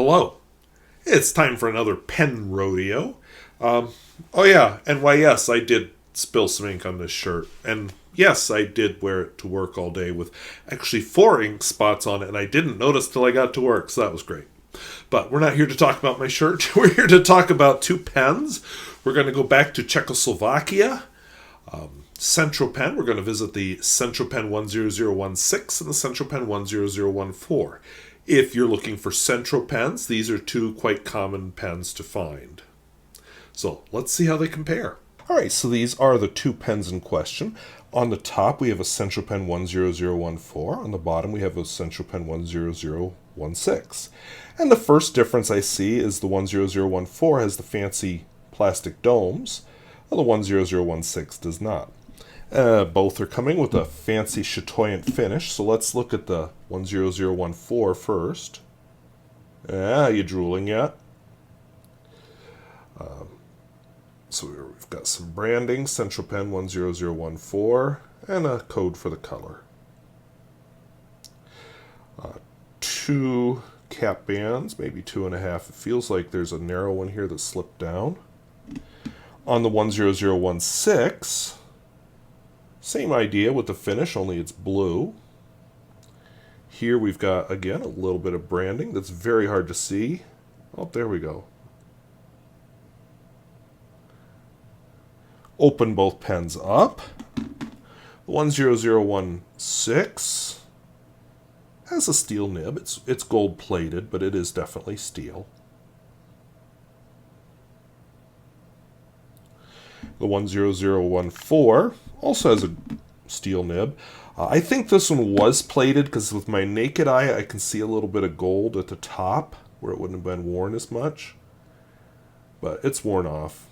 hello. It's time for another pen rodeo. Oh, yeah, and why, yes, I did spill some ink on this shirt. And yes, I did wear it to work all day with actually 4 ink spots on it, and I didn't notice till I got to work, so that was great. But we're not here to talk about my shirt. We're here to talk about 2 pens. We're going to go back to Czechoslovakia. Centropen, we're going to visit the Centropen 10016 and the Centropen 10014. If you're looking for Centropens, these are 2 quite common pens to find. So let's see how they compare. All right, so these are the 2 pens in question. On the top, we have a Centropen 10014. On the bottom, we have a Centropen 10016. And the first difference I see is the 10014 has the fancy plastic domes, while the 10016 does not. Both are coming with a fancy chatoyant finish, so let's look at the 10014 first. You drooling yet? So we've got some branding, Centropen 10014, and a code for the color. 2 cap bands, maybe 2.5. It feels like there's a narrow one here that slipped down. On the 10016, same idea with the finish, only it's blue. Here we've got, again, a little bit of branding that's very hard to see. Oh, there we go. Open both pens up. The 10016 has a steel nib. It's gold plated, but it is definitely steel. The 10014 also has a steel nib. I think this one was plated because with my naked eye I can see a little bit of gold at the top where it wouldn't have been worn as much. But it's worn off.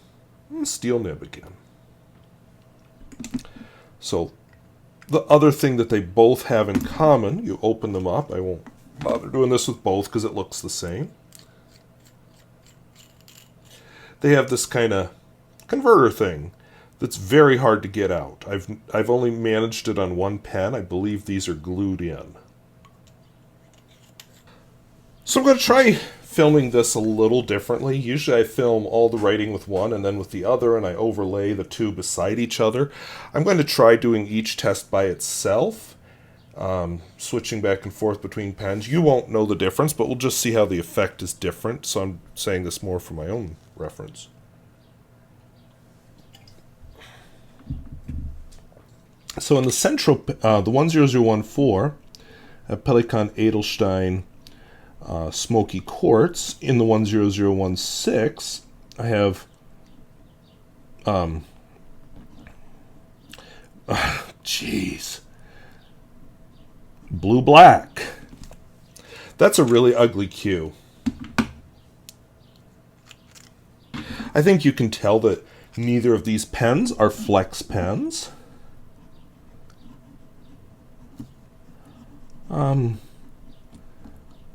Steel nib again. So the other thing that they both have in common, you open them up. I won't bother doing this with both because it looks the same. They have this kind of converter thing that's very hard to get out. I've only managed it on 1 pen. I believe these are glued in. So I'm going to try filming this a little differently. Usually I film all the writing with one and then with the other, and I overlay the 2 beside each other. I'm going to try doing each test by itself, switching back and forth between pens. You won't know the difference, but we'll just see how the effect is different. So I'm saying this more for my own reference. So in the the 10014, Pelikan Edelstein Smoky Quartz. In the 10016, I have blue black. That's a really ugly cue. I think you can tell that neither of these pens are flex pens.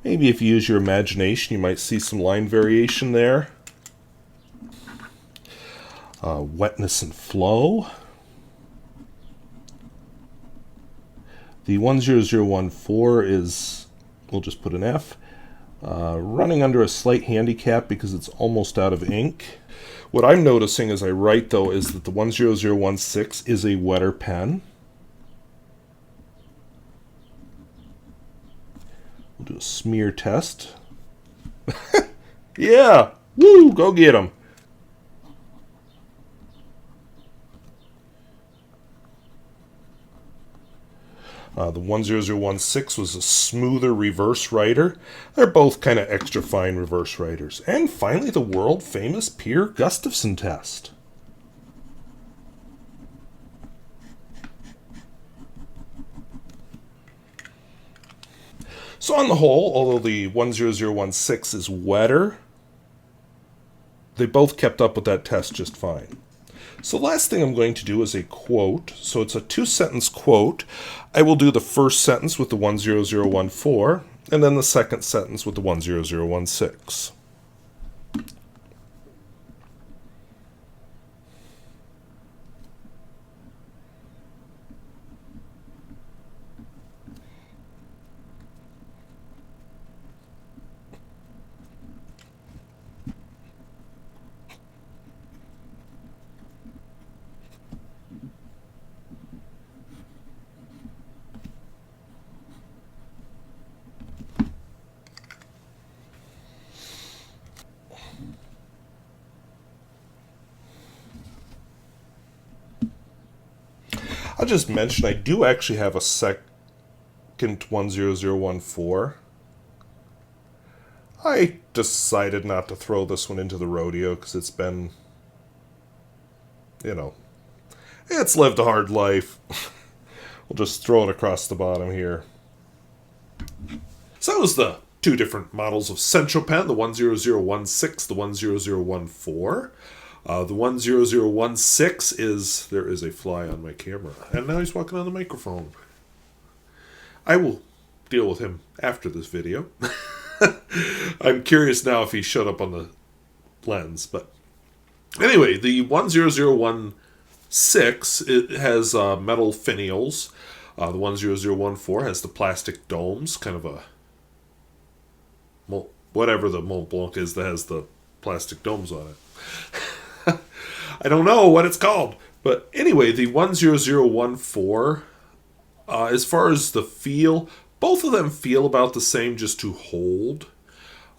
Maybe if you use your imagination, you might see some line variation there. Wetness and flow. The 10014 is, we'll just put an F, running under a slight handicap because it's almost out of ink. What I'm noticing as I write, though, is that the 10016 is a wetter pen. We'll do a smear test. Yeah! Woo! Go get 'em! The 10016 was a smoother reverse writer. They're both kind of extra fine reverse writers. And finally, the world famous Peer Gustafson test. So on the whole, although the 10016 is wetter, they both kept up with that test just fine. So the last thing I'm going to do is a quote. So it's a 2-sentence quote. I will do the first sentence with the 10014, and then the second sentence with the 10016. I'll just mention I do actually have a second 10014. I decided not to throw this one into the rodeo because it's been, it's lived a hard life. We'll just throw it across the bottom here. So that was the two different models of Centropen, the 10016, the 10014. The 10016 is, there is a fly on my camera, and now he's walking on the microphone. I will deal with him after this video. I'm curious now if he showed up on the lens, but anyway, the 10016, it has metal finials. The 10014 has the plastic domes, kind of a, whatever the Mont Blanc is that has the plastic domes on it. I don't know what it's called, but anyway, the 10014, as far as the feel, both of them feel about the same, just to hold.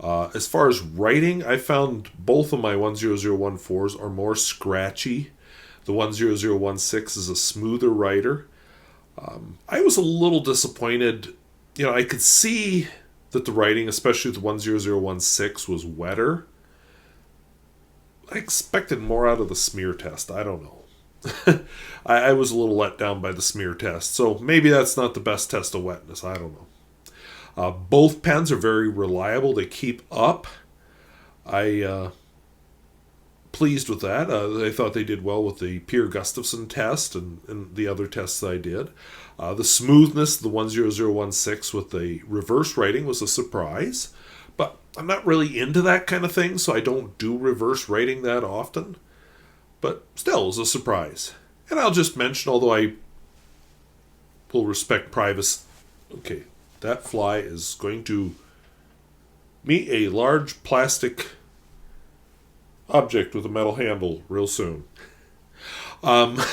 As far as writing, I found both of my 10014s are more scratchy. The 10016 is a smoother writer. I was a little disappointed. I could see that the writing, especially the 10016, was wetter. I expected more out of the smear test. I don't know. I was a little let down by the smear test, so maybe that's not the best test of wetness. I don't know. Both pens are very reliable. They keep up. I pleased with that. I thought they did well with the Pierre Gustafson test and the other tests I did. The smoothness of the 10016 with the reverse writing was a surprise, but I'm not really into that kind of thing, so I don't do reverse writing that often. But still, it was a surprise. And I'll just mention, although I will respect privacy. Okay, that fly is going to meet a large plastic object with a metal handle real soon. Totally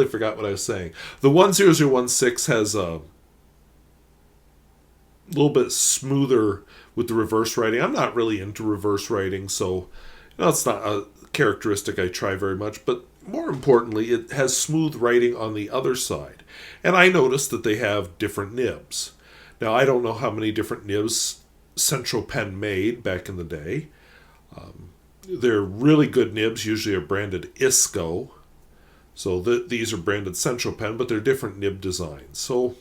forgot what I was saying. The 10016 has a little bit smoother with the reverse writing. I'm not really into reverse writing, so it's not a characteristic I try very much, but more importantly, it has smooth writing on the other side. And I noticed that they have different nibs. Now, I don't know how many different nibs Centropen made back in the day. They're really good nibs, usually are branded ISCO. So these are branded Centropen, but they're different nib designs. So,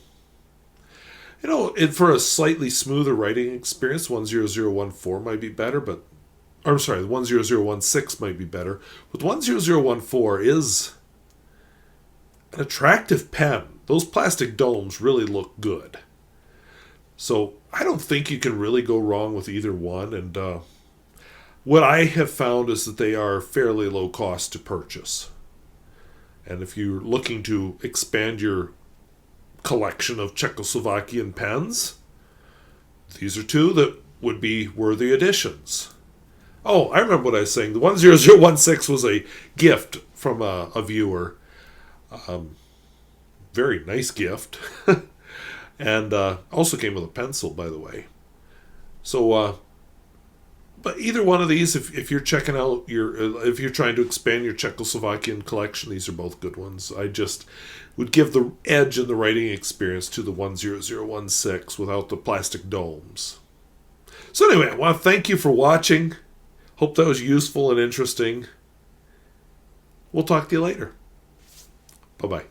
for a slightly smoother writing experience, 10014 might be better, but I'm sorry, the 10016 might be better. But the 10014 is an attractive pen. Those plastic domes really look good. So I don't think you can really go wrong with either one. And what I have found is that they are fairly low cost to purchase. And if you're looking to expand your collection of Czechoslovakian pens, these are two that would be worthy additions. Oh, I remember what I was saying. The 10016 was a gift from a viewer. Very nice gift. And also came with a pencil, by the way. So, but either one of these, if you're checking out if you're trying to expand your Czechoslovakian collection, these are both good ones. I just would give the edge in the writing experience to the 10016 without the plastic domes. So anyway, I want to thank you for watching. Hope that was useful and interesting. We'll talk to you later. Bye-bye.